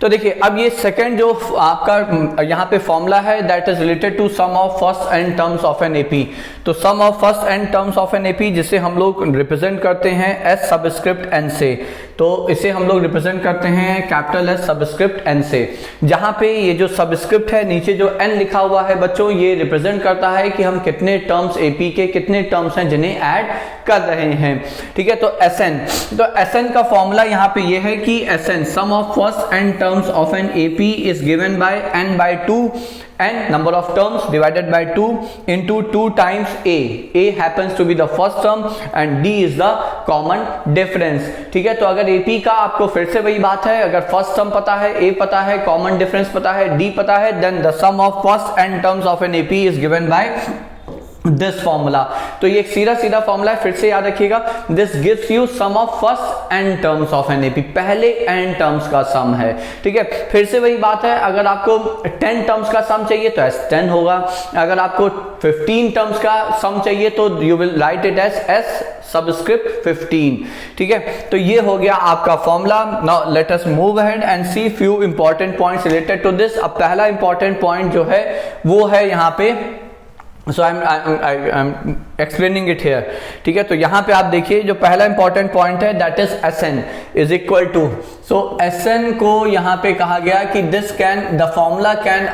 तो देखिए अब ये सेकंड जो आपका यहाँ पे फॉर्मूला है that is related to sum of first n terms of an AP. तो sum of first n terms of an AP जिसे हम लोग रिप्रेजेंट करते हैं एस सबस्क्रिप्ट एन से, तो इसे हम लोग रिप्रेजेंट करते हैं कैपिटल एस सबस्क्रिप्ट एन से, जहां पे ये जो सबस्क्रिप्ट है नीचे जो एन लिखा हुआ है बच्चों ये रिप्रेजेंट करता है कि हम कितने टर्म्स एपी के कितने टर्म्स हैं जिन्हें ऐड कर रहे हैं। ठीक है, तो एसएन, तो एसएन का फॉर्मूला यहाँ पे ये है कि S n sum of first n terms of an AP is given by n by 2 and number of terms divided by 2 into 2 times a. a happens to be the first term and d is the common difference. ठीक है, तो अगर AP का आपको फिर से वही बात है, अगर फर्स्ट टर्म पता है, a पता है, कॉमन डिफरेंस पता है, d पता है, then the sum of first n terms of an AP is given by this formula. तो ये एक सीधा सीधा फॉर्मूला है, फिर से याद रखिएगा, this gives you sum of first n terms of an AP, पहले एन टर्म्स का सम है। ठीक है, फिर से वही बात है, अगर आपको 10 टर्म्स का सम चाहिए तो एस 10 होगा, अगर आपको 15 टर्म्स का सम चाहिए तो you will write it as S subscript 15। ठीक है, तो ये हो गया आपका formula. Now let us move ahead and see few important points related to this. अब पहला इंपॉर्टेंट पॉइंट जो है वो है यहाँ पे, so I am explaining it here. ठीक है, तो यहां पे आप देखिए जो पहला इंपॉर्टेंट पॉइंट है that is Sn is equal to, so Sn को यहां पे कहा गया कि this can the formula can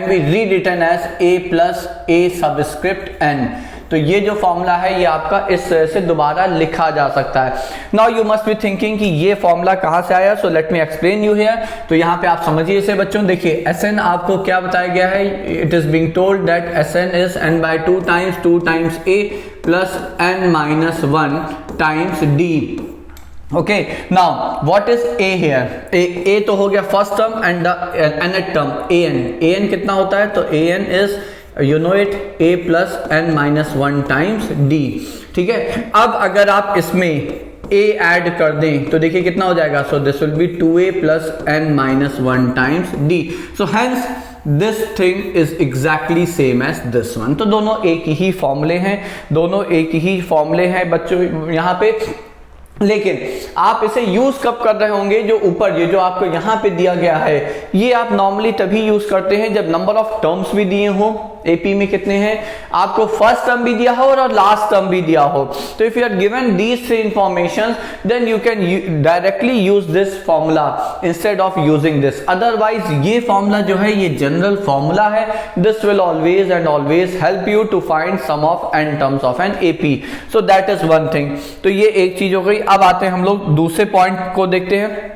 be rewritten as a plus a subscript n. तो ये जो फॉर्मूला है ये आपका इस तरह से दोबारा लिखा जा सकता है। Now you must be thinking कि ये फॉर्मूला कहां से आया, so let me explain you here. तो यहाँ पे आप समझिए इसे बच्चों, देखिए एसएन आपको क्या बताया गया है, it is being told that Sn is n by 2 times a plus n minus 1 times d. Okay, now what is a here, a तो हो गया first term and the nth term an कितना होता है, तो an is you know it a plus n minus 1 times d। ठीक है, अब अगर आप इसमें a ऐड कर दें तो देखिए कितना हो जाएगा, so this will be 2a plus n minus 1 times d। So hence this thing is exactly same as this one. तो दोनों एक ही फॉर्मूले हैं, दोनों एक ही फॉर्मूले हैं बच्चों यहाँ पे, लेकिन आप इसे यूज कब कर रहे होंगे, जो ऊपर ये जो आपको यहां पे दिया गया है ये आप नॉर्मली तभी यूज करते हैं जब नंबर ऑफ टर्म्स भी दिए हो, एपी में कितने हैं, आपको फर्स्ट टर्म भी दिया हो और लास्ट टर्म भी दिया हो। तो if you are given these three information then you can directly use this formula instead of using this. Otherwise ये फॉर्मूला जो है ये जनरल फॉर्मूला है, this will always and always help you to find sum of n terms of an AP. So that is one thing. तो ये एक चीज हो गई। अब आते हैं हम लोग दूसरे पॉइंट को देखते हैं।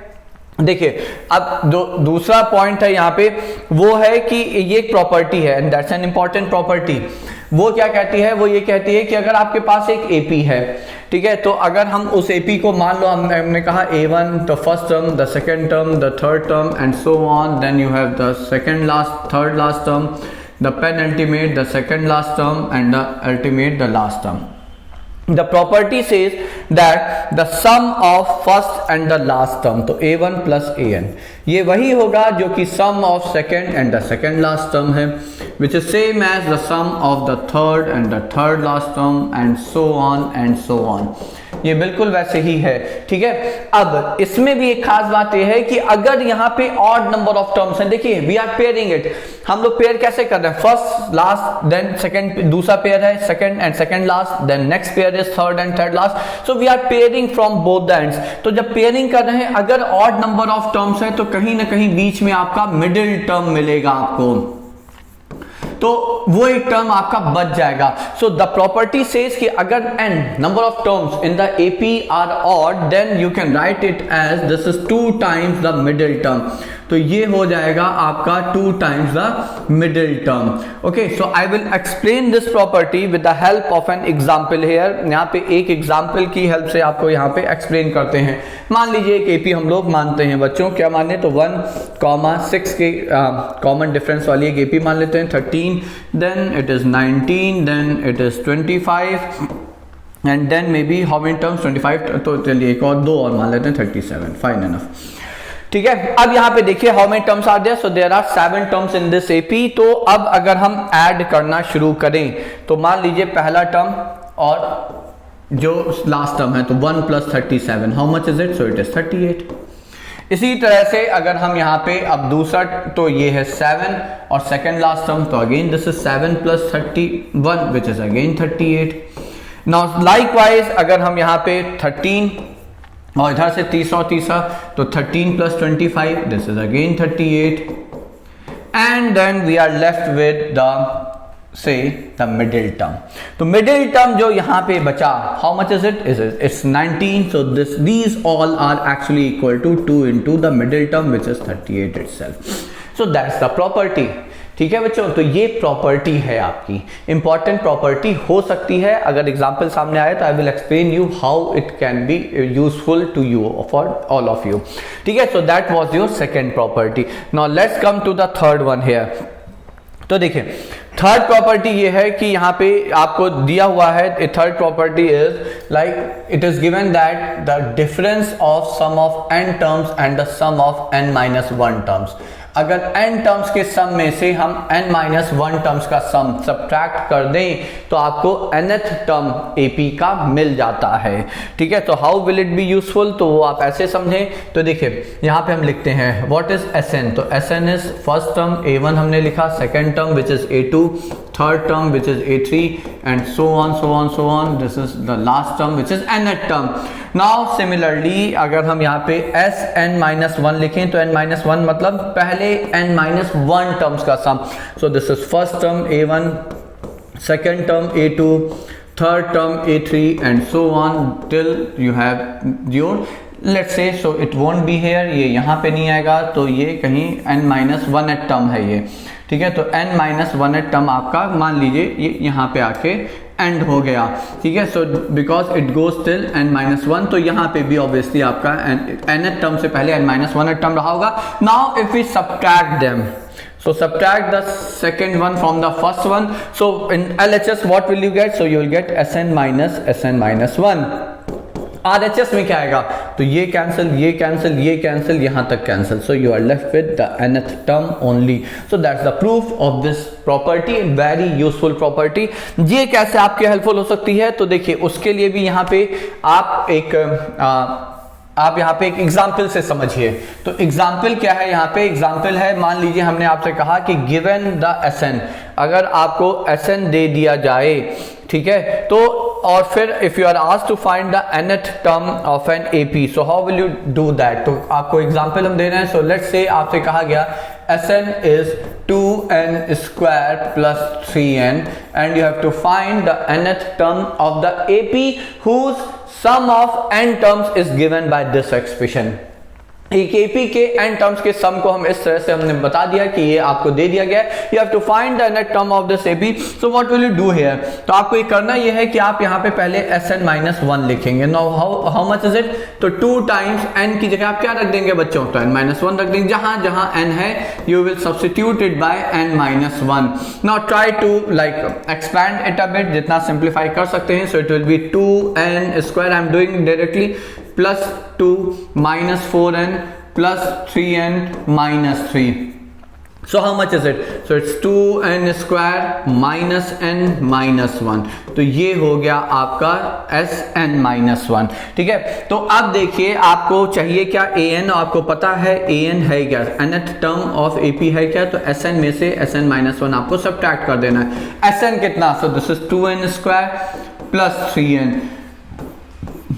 देखिए अब जो दूसरा पॉइंट है यहाँ पे वो है कि ये एक प्रॉपर्टी है and that's an important property. वो क्या कहती है, वो ये कहती है कि अगर आपके पास एक एपी है, ठीक है, तो अगर हम उस एपी को मान लो हमने कहा A1 the first term, the second term, the third term and so on, then you have the second last, third last term, the penultimate, the second last term and the ultimate, the last term. The property says that the sum of first and the last term, तो A1 plus AN ये वही होगा जो कि sum of second and the second last term है, which is same as the sum of the third and the third last term and so on and so on. ये बिल्कुल वैसे ही है। ठीक है, अब इसमें भी एक खास बात यह है कि अगर यहाँ पे ऑड नंबर ऑफ टर्म्स हैं, देखिए वी आर पेयरिंग इट, हम लोग पेयर कैसे कर रहे हैं, फर्स्ट लास्ट देन सेकंड, दूसरा पेयर है second and second last, then next pair is third and third last. So we are pairing from both the ends. तो जब पेयरिंग कर रहे हैं अगर ऑड नंबर ऑफ टर्म्स है तो कहीं ना कहीं बीच में आपका मिडिल टर्म मिलेगा आपको, तो वो एक टर्म आपका बच जाएगा। सो द प्रॉपर्टी सेज कि अगर n number of terms in the AP are odd then you can write it as this is 2 times the middle term. तो ये हो जाएगा आपका 2 times the middle term. Okay, so I will explain this property with the help of an example here. यहाँ पे एक example की help से आपको यहाँ पे एक्सप्लेन करते हैं। मान लीजिए एक एपी हम लोग मानते हैं बच्चों, क्या माने, तो 1,6 के कॉमन डिफरेंस वाली एक एपी मान लेते हैं, 13, then it is 19, then it is 25 and then maybe how many terms 25, तो चलिए एक और 2 और मान लेते हैं 37, फाइन एनफ। ठीक है, अब यहाँ पे देखिए how many terms are there, so there are 7 terms in this AP. तो अब अगर हम ऐड करना शुरू करें तो मान लीजिए पहला टर्म और जो लास्ट टर्म है तो 1 plus 37, how much is it, so it is 38। इसी तरह से अगर हम यहाँ पे अब दूसरा, तो ये है 7 और सेकंड लास्ट टर्म, तो again this is 7 plus 31 which is again 38। Now likewise अगर हम यहाँ पे 13 और इधर से तीसरा तो 13 plus 25 this is again 38 and then we are left with the say the middle term. तो मिडिल टर्म जो यहाँ पे बचा, how much is it? It's 19, so these all are actually equal to 2 into the middle term which is 38 itself. So that's the property. ठीक है बच्चों, तो ये प्रॉपर्टी है आपकी, इंपॉर्टेंट प्रॉपर्टी हो सकती है। अगर एग्जाम्पल सामने आए तो I will explain you how it can be useful to you for all of you. ठीक है, so that was your second property. Now let's come to the third one here. तो देखिए थर्ड प्रॉपर्टी ये है कि यहाँ पे आपको दिया हुआ है, third property is like it is given that the difference of sum of n terms and the sum of n-1 terms. अगर n टर्म्स के सम में से हम n-1 टर्म्स का सम सब्ट्रैक्ट कर दें तो आपको nth टर्म AP का मिल जाता है। ठीक है, तो how will it be useful, तो वो आप ऐसे समझें। तो देखिए यहाँ पे हम लिखते हैं व्हाट इज Sn, तो Sn is first term A1 हमने लिखा, second term which is A2, third term which is A3 and so on this is the last term which is nth term. Now similarly अगर हम यहाँ पे Sn-1 लिखें तो n-1 मतलब पहले n-1 टर्म्स का sum. So this is first term A1, second term A2, third term A3 and so on till you have your let's say, so it won't be here, ये यहाँ पे नहीं आएगा, तो ये कहीं n-1 टर्म है ये। ठीक है, तो n-1 टर्म आपका मान लीजिए ये यहाँ पे आके एंड हो गया। ठीक है, so because it goes till n-1, तो यहाँ पे भी ऑब्वियसली आपका nth टर्म से पहले n-1 टर्म रहा होगा। Now if we subtract them, so subtract the second one from the first one, so in LHS what will you get? So you will get Sn minus Sn-1। RHS में क्या आएगा, तो ये cancel, ये cancel, ये cancel, यहां तक cancel, so you are left with the nth term only. So that's the proof of this property, very useful property. ये कैसे आपके हेल्पफुल हो सकती है, तो देखिए उसके लिए भी यहाँ पे आप यहाँ पे एक एग्जाम्पल से समझिए। तो एग्जाम्पल क्या है, यहाँ पे एग्जाम्पल है, मान लीजिए हमने आपसे कहा कि गिवन द Sn, अगर आपको Sn दे दिया जाए, ठीक है, तो और फिर if you are asked to find the nth term of an AP, so how will you do that. तो आपको एग्जाम्पल हम दे रहे हैं। सो लेट्स से आपसे कहा गया Sn is 2n square plus 3n and you have to find the nth term of the AP whose sum of n terms is given by this expression। एक AP के n टर्म्स के सम को हम इस तरह से हमने बता दिया कि ये आपको दे दिया गया है, you have to find the nth term of this AP। So what will you do here, तो आपको ये करना ये है कि आप यहाँ पे पहले Sn-1 लिखेंगे। Now how much is it, तो 2 टाइम्स n की जगह आप क्या रख देंगे बच्चों, तो n-1 रख देंगे, जहां जहां n है you will substitute it by n-1। Now try to like expand it a bit, जितना सिंप्लीफाई कर सकते हैं। So it will be 2n square, I am doing directly, plus 2 minus 4n plus 3n minus 3। So how much is it? So it's 2n square minus n minus 1। तो ये हो गया आपका Sn-1। ठीक है, तो अब देखिए आपको चाहिए क्या, an, आपको पता है an है क्या, nth टर्म ऑफ AP है क्या, तो Sn में से Sn-1 आपको सब्ट्रैक्ट कर देना है। Sn कितना, so this is 2n square plus 3n।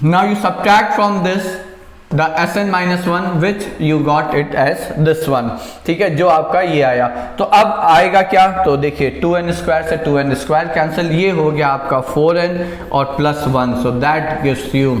Now you subtract from this the Sn-1 which you got it as this one। ठीक है, जो आपका ये आया, तो अब आएगा क्या, तो देखिए 2n स्क्वायर से 2n स्क्वायर कैंसिल, ये हो गया आपका 4n और plus 1, so that gives you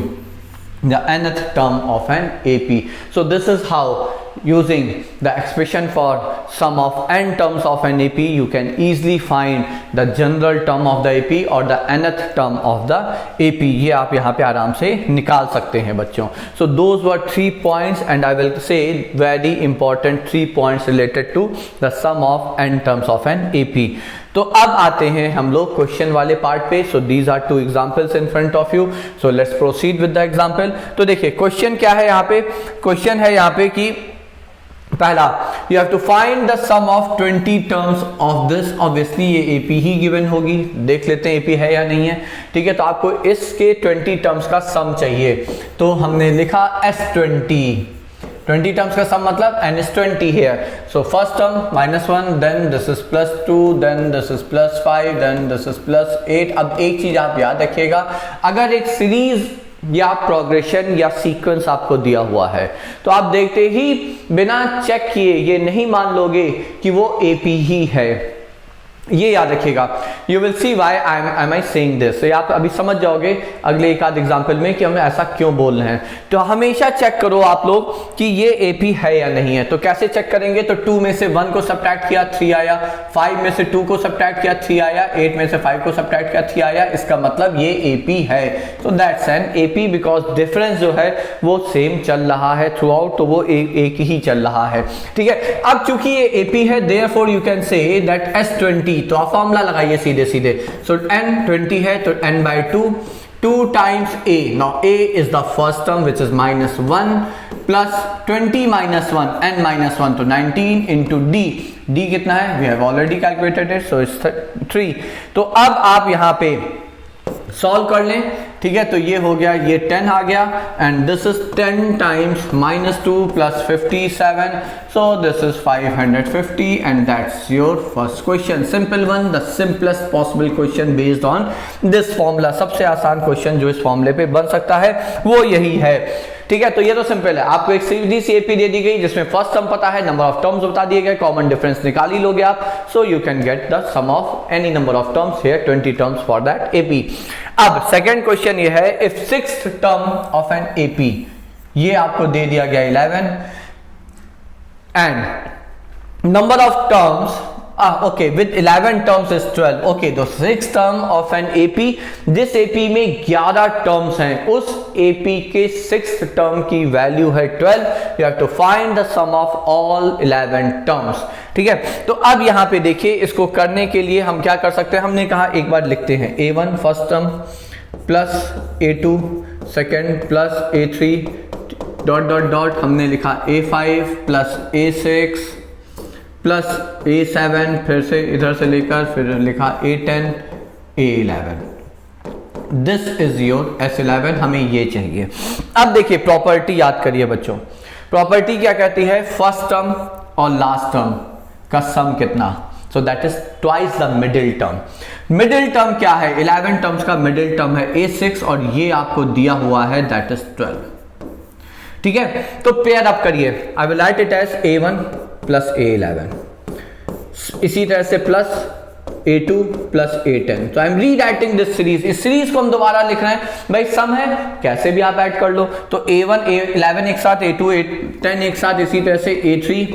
the nth term of an AP। So this is how using the expression for sum of n terms of an AP you can easily find the general term of the AP or the nth term of the AP। ये आप यहाँ पे आराम से निकाल सकते हैं बच्चों। So those were 3 points and I will say very important 3 points related to the sum of n terms of an AP। तो अब आते हैं हम लोग क्वेश्चन वाले पार्ट पे। So these are 2 examples in front of you, so let's proceed with the example. तो देखिए क्वेश्चन क्या है यहाँ पे, क्वेश्चन है यहाँ पे कि पहला, you have to find the sum of 20 terms of this. Obviously ये AP ही गिवन होगी, देख लेते हैं AP है या नहीं है। ठीक है, तो आपको इसके 20 टर्म्स का सम चाहिए, तो हमने लिखा S20। 20 टर्म्स का सम मतलब n is 20 here. So first term -1, then this is +2, then this is +5, then this is +8. अब एक चीज आप याद रखिएगा, अगर एक सीरीज या प्रोग्रेशन या सीक्वेंस आपको दिया हुआ है तो आप देखते ही बिना चेक किए ये नहीं मान लोगे कि वो एपी ही है, ये याद रखिएगा. You will see why I am saying this. तो आप अभी समझ जाओगे अगले एक आध एग्जाम्पल में कि हम ऐसा क्यों बोल रहे हैं. तो हमेशा चेक करो आप लोग कि ये एपी है या नहीं है. तो कैसे चेक करेंगे, तो 2 में से 1 को सब्ट्रैक्ट किया 3 आया, 5 में से 2 को सब्ट्रैक्ट किया 3 आया, 8 में से 5 को सब्ट्रैक्ट किया 3 आया, इसका मतलब ये एपी है. तो that's an AP because difference जो है वो सेम चल रहा है थ्रू आउट, तो वो एक ही चल रहा है. ठीक है, अब चूंकि ये एपी है therefore you can say that S20, तो आप फॉर्मूला लगाइए सीधे सीधे. सो n 20 है तो n/2 2 times a. Now a is the first term which is -1 plus 20 -1 n -1 तो 19 into d. d कितना है, we have already calculated it, so it's 3. तो अब आप यहां पे सॉल्व कर लें. ठीक है, तो ये हो गया, ये 10 आ गया and this is 10 times -2 plus 57, so this is 550 and that's your first question. Simple one, the simplest possible question based on this formula. सबसे आसान क्वेश्चन जो इस फॉर्मूले पे बन सकता है वो यही है. ठीक है, तो ये तो सिंपल है. आपको एक सीधी सी एपी दे दी गई जिसमें फर्स्ट टर्म पता है, नंबर ऑफ टर्म्स बता दिए गए, कॉमन डिफरेंस निकाल ही लोगे आप. So you can get the sum of any number of terms here, 20 terms for that AP. अब सेकंड क्वेश्चन ये है, if sixth term of an AP, ये आपको दे दिया गया 11 and number of terms okay with 11 terms is 12. okay, the sixth term of an AP, this AP में 11 terms हैं, उस AP के sixth term की वैल्यू है 12. you have to find the sum of all 11 terms. ठीक है, तो अब यहां पे देखिए, इसको करने के लिए हम क्या कर सकते हैं, हमने कहा एक बार लिखते हैं A1 first term plus A2 second plus A3 dot dot dot, हमने लिखा A5 plus A6 plus A7, फिर से इधर से लेकर फिर लिखा A10 A11. This is your S11. हमें ये चाहिए. अब देखिए प्रॉपर्टी याद करिए बच्चों. प्रॉपर्टी क्या कहती है, फर्स्ट टर्म और लास्ट टर्म का सम कितना. सो that is twice the middle term. Middle term क्या है, 11 टर्म्स का मिडिल टर्म है A6 और ये आपको दिया हुआ है दैट इज 12. ठीक है, तो पेयर अप करिए. I will write it as A1 plus A11, इसी तरह से प्लस A2 प्लस A10. तो I am rewriting this series. इस सीरीज को हम दोबारा लिख रहे हैं. भाई सम है, कैसे भी आप ऐड कर लो. तो A1 A11 एक साथ, A2 A10 एक साथ, इसी तरह से A3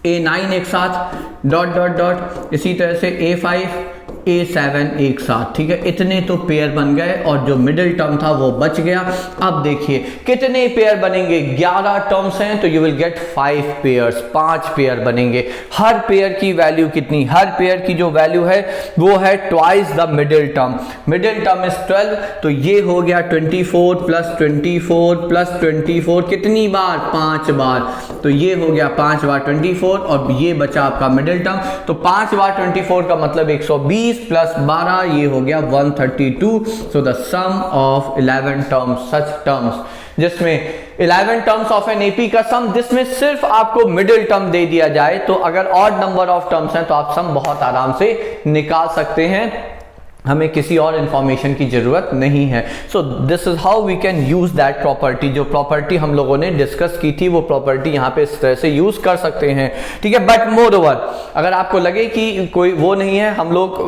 A9 एक साथ, डॉट डॉट डॉट, इसी तरह से A5 A7 एक साथ. ठीक है, इतने तो पेयर बन गए और जो मिडिल टर्म था वो बच गया. अब देखिए कितने पेयर बनेंगे, 11 टर्म्स हैं तो you will get 5 pairs, 5 pair बनेंगे. हर पेयर की वैल्यू कितनी, हर पेयर की जो वैल्यू है वो है twice the middle term. Middle term is 12, तो ये हो गया 24 प्लस 24 प्लस 24, कितनी बार, 5 बार. तो ये हो गया 5 बार 24 और ये बचा आपका मिडिल टर्म. तो 5 बार 24 का मतलब 120 प्लस 12, ये हो गया 132. So the sum of 11 terms, such terms जिसमें 11 टर्म्स ऑफ एन एपी का सम, जिसमें सिर्फ आपको मिडिल टर्म दे दिया जाए, तो अगर ऑड नंबर ऑफ टर्म्स हैं तो आप सम बहुत आराम से निकाल सकते हैं. हमें किसी और इंफॉर्मेशन की जरूरत नहीं है. So this is how we can use that property. जो प्रॉपर्टी हम लोगों ने डिस्कस की थी वो प्रॉपर्टी यहाँ पे इस तरह से यूज कर सकते हैं. ठीक है, बट मोर ओवर अगर आपको लगे कि कोई वो नहीं है, हम लोग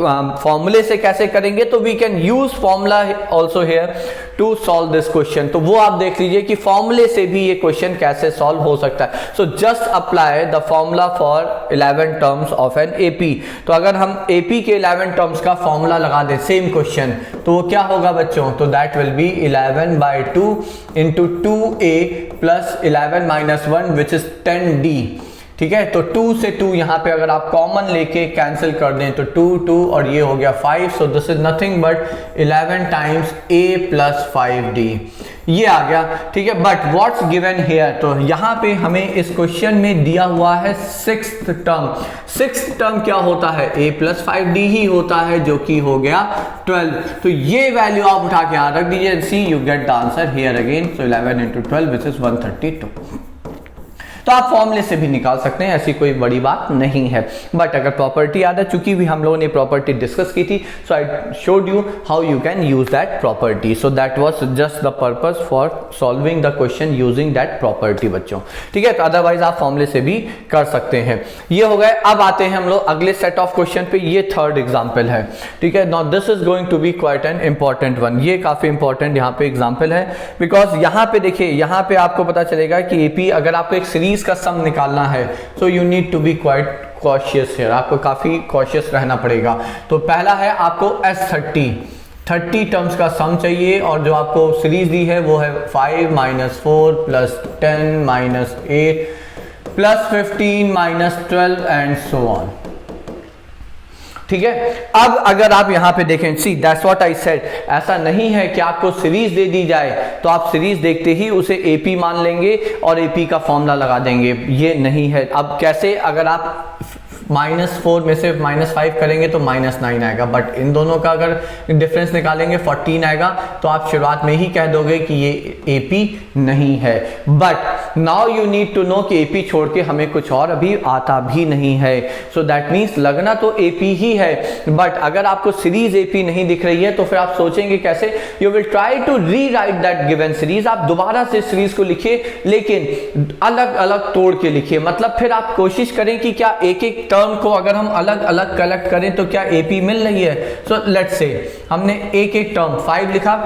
फॉर्मूले से कैसे करेंगे, तो we can use formula also here to solve this question. तो वो आप देख लीजिए कि फॉर्मूले से भी ये क्वेश्चन कैसे सॉल्व हो सकता है. So just apply the formula for 11 terms of an AP. तो अगर हम एपी के 11 टर्म्स का फॉर्मूला लगा दे सेम क्वेश्चन, तो वो क्या होगा बच्चों, तो that will be 11/2 into 2a plus 11 - 1 which is 10d. ठीक है, तो 2 से 2 यहां पे अगर आप कॉमन लेके कैंसिल कर दें तो 2 2 और ये हो गया 5. सो this is nothing but 11 times a plus 5d, ये आ गया. ठीक है, बट व्हाट्स गिवन हियर, तो यहां पे हमें इस क्वेश्चन में दिया हुआ है सिक्स्थ टर्म. सिक्स्थ टर्म क्या होता है, a प्लस 5d ही होता है, जो कि हो गया 12. तो ये वैल्यू आप उठा के यहां रख दीजिए. See you get the answer here again. So 11 into 12 which is 132. तो आप फॉर्मूले से भी निकाल सकते हैं, ऐसी कोई बड़ी बात नहीं है। बट अगर प्रॉपर्टी याद है, चूंकि भी हम लोगों ने प्रॉपर्टी डिस्कस की थी, so I showed you how you can use that property. So that was just the purpose for solving the question using that property बच्चों, ठीक है। तो अदरवाइज आप फॉर्मूले से भी कर सकते हैं। ये हो गए। अब आते हैं हम लोग अगले सेट ऑफ क्वेश्चन पे। ये थर्ड एग्जांपल है, ठीक है। Now this is going to be quite an important one. ये काफी इंपॉर्टेंट यहाँ पे एग्जांपल है, बिकॉज यहाँ पे देखिए, यहाँ पे आपको पता चलेगा कि एपी, अगर आपको एक सीरीज का सम निकालना है, so you need to be quite cautious है, आपको काफी कॉशियस रहना पड़ेगा। तो पहला है आपको S30 टर्म्स का सम चाहिए, और जो आपको सीरीज दी है वो है 5 - 4 + 10 - 8 + 15 - 12 एंड सो ऑन, ठीक है। अब अगर आप यहां पे देखें, see that's what I said, ऐसा नहीं है कि आपको सीरीज दे दी जाए तो आप सीरीज देखते ही उसे एपी मान लेंगे और एपी का फॉर्मूला लगा देंगे, ये नहीं है। अब कैसे, अगर आप -4 में से -5 करेंगे तो -9 आएगा, बट इन दोनों का अगर डिफरेंस निकालेंगे 14 आएगा, तो आप शुरुआत में ही कह दोगे कि ये एपी नहीं है। But now you need to know कि एपी छोड़ के हमें कुछ और अभी आता भी नहीं है। सो दैट मीन्स लगना तो एपी ही है, बट अगर आपको सीरीज एपी नहीं दिख रही है तो फिर आप सोचेंगे कैसे। You will try to rewrite that given series, आप दोबारा से सीरीज को लिखिए, लेकिन अलग अलग तोड़ के लिखिए। मतलब फिर आप कोशिश करें कि क्या एक एक टर्म को अगर हम अलग अलग कलेक्ट करें तो क्या एपी मिल रही है। सो लेट्स से हमने एक एक टर्म 5 लिखा,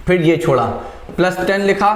फिर ये छोड़ा, +10 लिखा,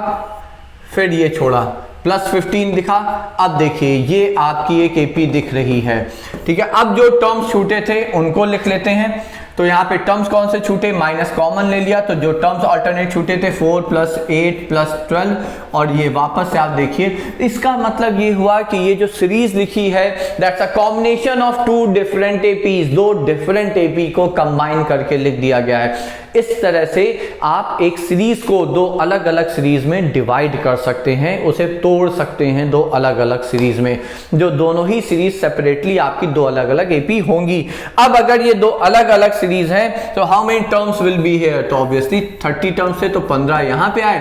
फिर ये छोड़ा, +15 दिखा। अब देखिए ये आपकी एक एपी दिख रही है, ठीक है। अब जो टर्म्स छूटे थे उनको लिख लेते हैं। तो यहाँ पे टर्म्स कौन से छूटे, माइनस कॉमन ले लिया, तो जो टर्म्स अल्टरनेट छूटे थे 4 + 8 + 12, और ये वापस से आप देखिए, इसका मतलब ये हुआ कि ये जो सीरीज लिखी है that's a combination of 2 different APs, 2 different AP को कंबाइन करके लिख दिया गया है। इस तरह से आप एक सीरीज को 2 अलग अलग सीरीज में डिवाइड कर सकते हैं, उसे तोड़ सकते हैं 2 अलग अलग सीरीज में, जो दोनों ही सीरीज सेपरेटली आपकी 2 अलग अलग एपी होंगी। अब अगर ये 2 अलग अलग सीरीज हैं तो how many terms will be here, तो ऑब्वियसली 30 टर्म्स से तो 15 यहां पे आए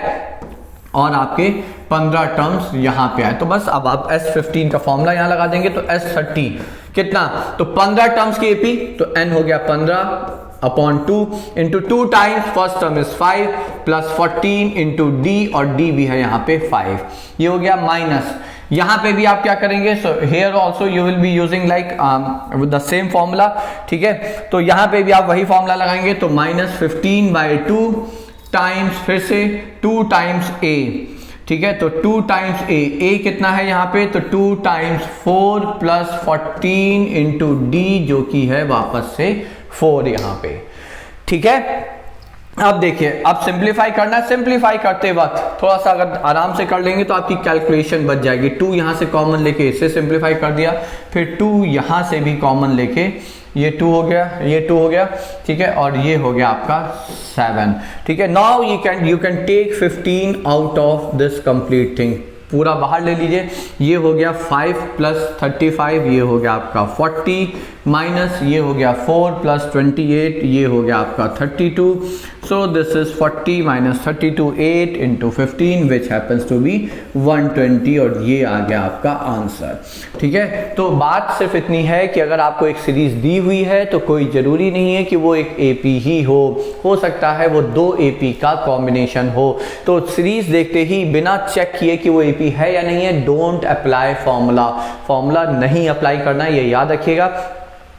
और आपके 15 टर्म्स यहां पे आए। तो बस अब आप S15 का फॉर्मूला यहां लगा देंगे, तो S30 कितना, तो 15 टर्म्स की एपी, तो n हो गया 15/2 into 2 times first term is 5 + 14 into d, और d भी है यहाँ पे 5, ये हो गया माइनस। यहां पे भी आप क्या करेंगे, so here also you will be using like with the same formula, ठीक है। तो यहां पे भी आप वही फॉर्मूला लगाएंगे, तो -15/2 टाइम्स फिर से 2 टाइम्स a, ठीक है। तो 2 टाइम्स a कितना है यहाँ पे, तो 2 टाइम्स 4 + 14 इंटू d, जो कि है वापस से 4 यहाँ पे, ठीक है। अब देखिए, अब सिंप्लीफाई करना है, सिंप्लीफाई करते वक्त थोड़ा सा अगर आराम से कर लेंगे तो आपकी कैलकुलेशन बच जाएगी। 2 यहां से कॉमन लेके इससे सिंप्लीफाई कर दिया, फिर 2 यहां से भी कॉमन लेके ये 2 हो गया, ये 2 हो गया, ठीक है, और ये हो गया आपका 7, ठीक है। Now you can take 15 out of this complete thing, पूरा बाहर ले लीजिए। ये हो गया 5 + 35, ये हो गया आपका 40, माइनस ये हो गया 4 + 28, ये हो गया आपका 32। So this is 40 - 32, 8 into 15 which happens to be 120, और ये आ गया आपका आंसर, ठीक है। तो बात सिर्फ इतनी है कि अगर आपको एक सीरीज दी हुई है तो कोई जरूरी नहीं है कि वो एक एपी ही हो सकता है वो 2 एपी का कॉम्बिनेशन हो। तो सीरीज देखते ही बिना चेक किए कि वो एपी है या नहीं है, डोंट अप्लाई फॉर्मूला नहीं अप्लाई करना है, ये याद रखिएगा।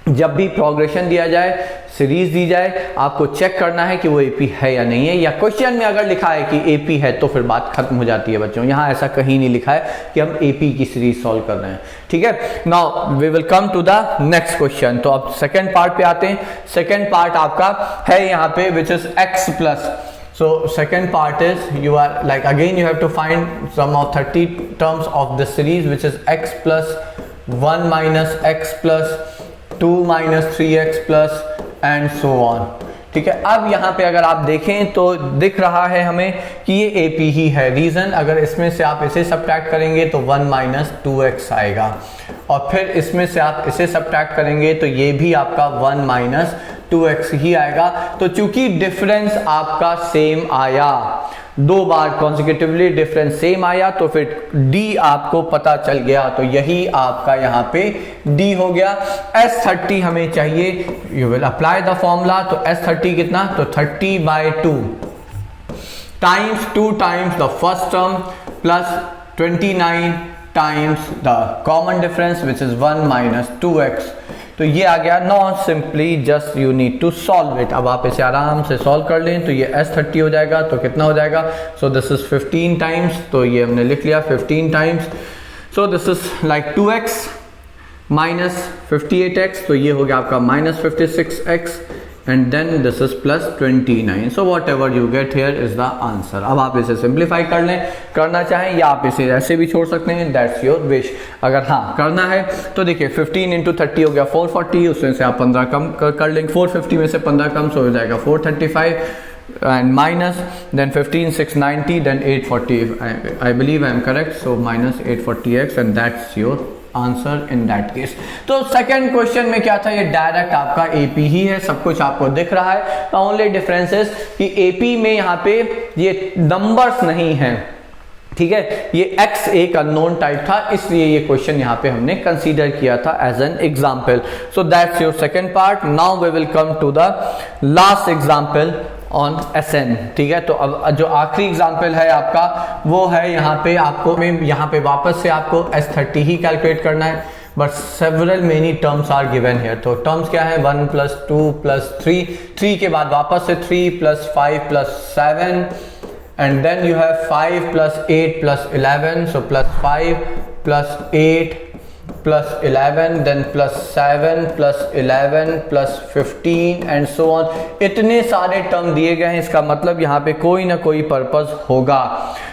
जब भी प्रोग्रेशन दिया जाए, सीरीज दी जाए, आपको चेक करना है कि वो एपी है या नहीं है, या क्वेश्चन में अगर लिखा है कि एपी है तो फिर बात खत्म हो जाती है बच्चों। यहाँ ऐसा कहीं नहीं लिखा है कि हम एपी की सीरीज सॉल्व कर रहे हैं, ठीक है। Now we will come to the next question. तो अब सेकेंड पार्ट पे आते हैं। सेकेंड पार्ट आपका है यहाँ पे which is x+। So second part is you are like again you have to find sum of 30 terms of the series which is x plus 1 minus x plus 2 minus 3x plus and so on, ठीक है। अब यहाँ पे अगर आप देखें तो दिख रहा है हमें कि ये AP ही है। रीजन, अगर इसमें से आप इसे सब्ट्रैक्ट करेंगे तो 1 minus 2x आएगा, और फिर इसमें से आप इसे सब्ट्रैक्ट करेंगे तो ये भी आपका 1 माइनस 2x ही आएगा। तो चूंकि डिफरेंस आपका सेम आया, 2 बार कॉन्सेक्यूटिवली डिफरेंस सेम आया, तो फिर d आपको पता चल गया, तो यही आपका यहाँ पे d हो गया। S30 हमें चाहिए, you will apply the formula. तो S30 कितना, तो 30/2 times 2 times the first term plus 29 times the common difference which is 1 minus 2x। तो ये आ गया। Now simply just you need to solve it. अब आप इसे आराम से सॉल्व कर लें तो ये S30 हो जाएगा। तो कितना हो जाएगा, सो दिस इज 15 टाइम्स, तो ये हमने लिख लिया 15 times. So this is like 2x minus 58x, तो ये हो गया आपका minus 56x, and then this is plus 29। So whatever you get here is the answer. अब आप इसे सिंप्लीफाई कर लें, करना चाहें या आप इसे ऐसे भी छोड़ सकते हैं, दैट्स योर विश। अगर हाँ करना है तो देखिए 15 इंटू 30 हो गया 440, उसमें से आप 15 कम कर लेंगे, 450 में से 15 कम, सो हो जाएगा 435 and minus then 15 690 then 840, I believe I am correct, so minus 840x and that's your answer in that case. तो सेकंड क्वेश्चन में क्या था, ये डायरेक्ट आपका एपी ही है, सब कुछ आपको दिख रहा है। द ओनली डिफरेंस इज कि एपी में यहाँ पे ये नंबर्स नहीं है, ठीक है, ये x एक अननोन टाइप था, इसलिए ये क्वेश्चन यहाँ पे हमने कंसीडर किया था as an example. So that's your second part. Now we will come to the last example on Sn, ठीक है। तो अब जो आखिरी एग्जाम्पल है आपका वो है यहाँ पे आपको यहाँ पे वापस से आपको S30 ही कैलकुलेट करना है, but several many terms are given here. तो टर्म्स क्या है, 1 + 2 + 3, 3 के बाद वापस से 3 + 5 + 7 and then you have 5 + 8 + 11, so +5 + 8 + 11 then +7 + 11 + 15 and so on। इतने सारे टर्म दिए गए हैं, इसका मतलब यहाँ पे कोई ना कोई पर्पस होगा,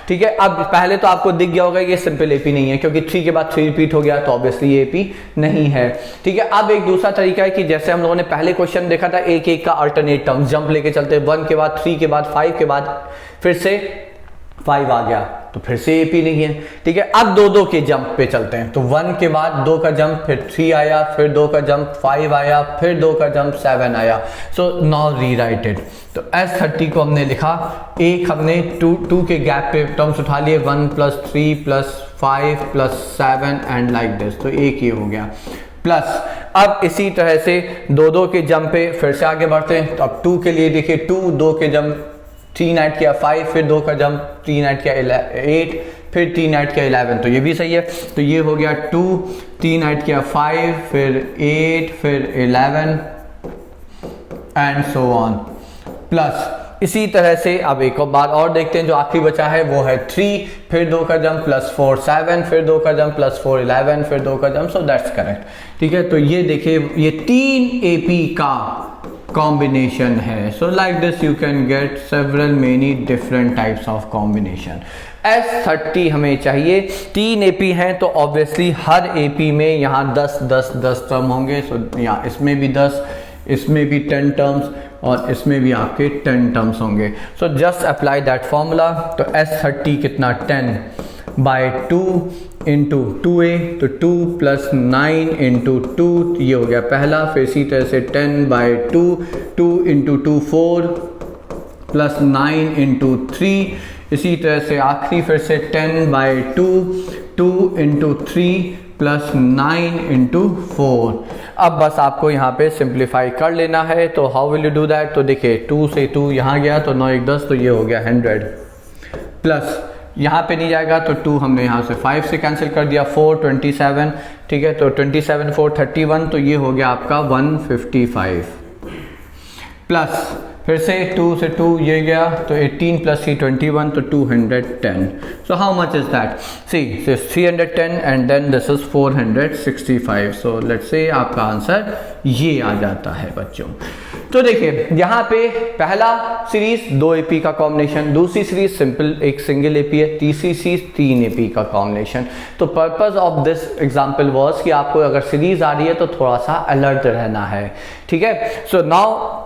ठीक है। अब पहले तो आपको दिख गया होगा ये सिंपल एपी नहीं है, क्योंकि 3 के बाद 3 रिपीट हो गया, तो ऑब्वियसली ये एपी नहीं है, ठीक है। अब एक दूसरा तरीका है कि जैसे हम लोगों ने पहले क्वेश्चन देखा था, एक एक का अल्टरनेट टर्म जंप लेके चलते, 1 के बाद 3 के बाद 5 के बाद फिर से 5 आ गया, तो फिर से एपी नहीं है, ठीक है। अब 2-2 के जंप पे चलते हैं, तो 1 के बाद 2 का जंप, फिर 3 आया, फिर 2 का जंप 5 आया, फिर 2 का जंप 7 आया। So now rewrite it. तो S30 को हमने लिखा, एक हमने 2 के गैप पे टर्म्स उठा लिए, 1 + 3 + 5 + 7 एंड लाइक दिस, तो एक ये हो गया। प्लस अब इसी तरह से 2-2 के जंप पे फिर से आगे बढ़ते हैं। तो अब 2 के लिए देखिए, 2 के जंप 3 ऐड किया 5, फिर 2 का जंप 3 ऐड किया 8, फिर 3 ऐड किया 11, तो ये भी सही है। तो ये हो गया 2, 3 ऐड किया 5, फिर 8, फिर 11 एंड सो ऑन। प्लस इसी तरह से अब एक बार और देखते हैं, जो आखिरी बचा है वो है 3, फिर 2 का जंप +4 7, फिर 2 का जंप +4 11, फिर 2 का जंप, सो दैट्स करेक्ट, ठीक है। तो ये देखिए ये 3 एपी का कॉम्बिनेशन है। So like this you can gate several many different types of combination. S30 हमें चाहिए, 3 एपी हैं, तो ऑब्वियसली हर एपी में यहाँ 10 टर्म होंगे। सो यहाँ इसमें भी 10, इसमें भी 10 टर्म्स और इसमें भी आपके 10 टर्म्स होंगे। So just apply that formula. तो S30 कितना, 10/2 इंटू 2a, तो 2 + 9 इंटू 2, ये हो गया पहला। फिर इसी तरह से 10/2, 2 इंटू 2 4 + 9 इंटू 3, इसी तरह से आखिरी फिर से 10/2, 2 इंटू 3 + 9 इंटू 4। अब बस आपको यहाँ पे सिंप्लीफाई कर लेना है। तो how will you do that, तो देखिए 2 से 2 यहाँ गया, तो 9 1 10, तो ये हो गया 100, प्लस यहाँ पे नहीं जाएगा, तो 2 हमने यहाँ से 5 से कैंसिल कर दिया, 4 27, ठीक है। तो 27 4 31, तो ये हो गया आपका 155, प्लस फिर से 2 से 2 ये गया, तो 18 + 3 21, तो 210। So how much is that, see this 310 and then this is 465। So let's say आपका आंसर ये आ जाता है बच्चों। तो देखिए यहाँ पे पहला सीरीज 2 एपी का कॉम्बिनेशन, दूसरी सीरीज सिंपल एक सिंगल एपी है, तीसरी सीरीज 3 एपी का कॉम्बिनेशन। तो purpose of this example was कि आपको अगर सीरीज आ रही है तो थोड़ा सा अलर्ट रहना है, ठीक है। So now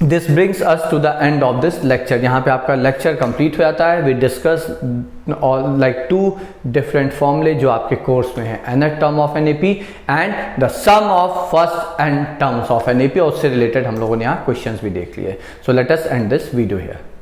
this brings us to the end of this lecture. यहाँ पे आपका लेक्चर कंप्लीट हो जाता है। We discuss all like 2 different फॉर्मूले जो आपके कोर्स में है, nth term of an AP and the sum of first and terms of an AP, और उससे रिलेटेड हम लोगों ने यहाँ क्वेश्चंस भी देख लिए। So let us and this video here.